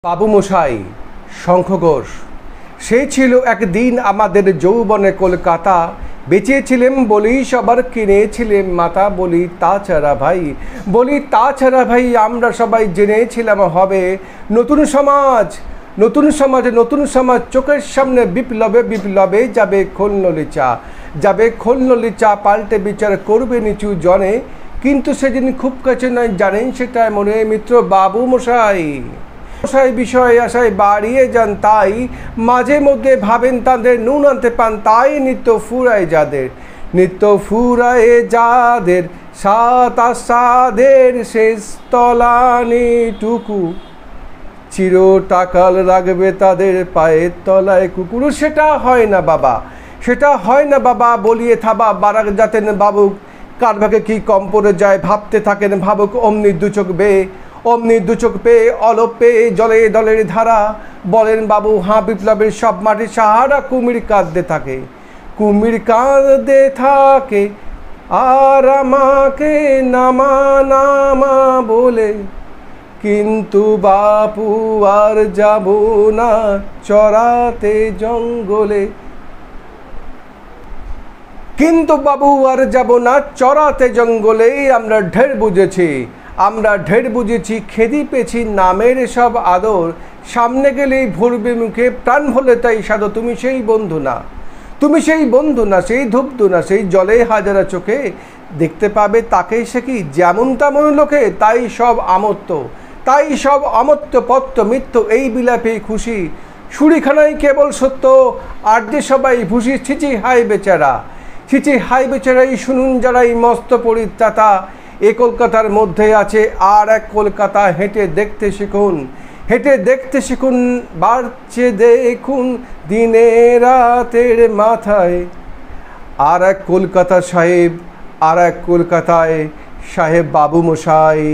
বাবু মশাই শঙ্খ ঘোষ সে ছিল একদিন আমাদের যৌবনে কলকাতা। বেঁচেছিলেন বলি সবার কিনেছিলেন মাথা। বলি তাছাড়া ভাই আমরা সবাই জেনেছিলাম হবে নতুন সমাজ। নতুন সমাজ চোখের সামনে বিপ্লবে যাবে খোলনলিচা পাল্টে বিচার করবে নিচু জনে। কিন্তু সেদিন খুব কাছে নয় জানেন সেটা মনে মিত্র বাবু মশাই বিষয় আশায় বাড়িয়ে যান, তাই মাঝে মধ্যে ভাবেন তাদের নুন আনতে পান। তাই নিত্য ফুরায় যাদের সাত আসাদের শেষ তলানিটুকু চির টাকাল রাখবে তাদের পায়ের তলায় কুকুর। সেটা হয় না বাবা বলিয়ে থাবা বারাক যাতেন বাবুক। কার ভাগে কি কম পড়ে যায় ভাবতে থাকেন ভাবুক। অমনি দু চোখ পেয়ে অলপ পেয়ে জলে দলের ধারা বলেন বাবু হাঁ বিপ্লবের সব মাটি সাহারা। কুমির কাঁদতে থাকে আর আমাকে নামা বলে। কিন্তু বাপু আর যাব না চড়াতে জঙ্গলে। আমরা ঢের বুঝেছি খেদি পেয়েছি নামের সব আদর। সামনে গেলেই ভরবে মুখে প্রাণ ভোলে তাই সাধো। তুমি সেই বন্ধু না সেই ধূপধু না সেই জলে হাজারা চোখে দেখতে পাবে তাকে সে কি যেমন তেমন লোকে। তাই সব অমত্য পত্য মিথ্য এই বিলাপে খুশি। সুরিখানাই কেবল সত্য আর যে সবাই ভুষি। ছিচি হাই বেচারাই শুনুন যারাই মস্ত পরিত্রাতা। এ কলকাতার মধ্যে আছে আর এক কলকাতা। হেঁটে দেখতে শিখুন বাড়ছে দেখুন দিনে রাতের মাথায়। আর এক কলকাতায় সাহেব বাবু মশাই।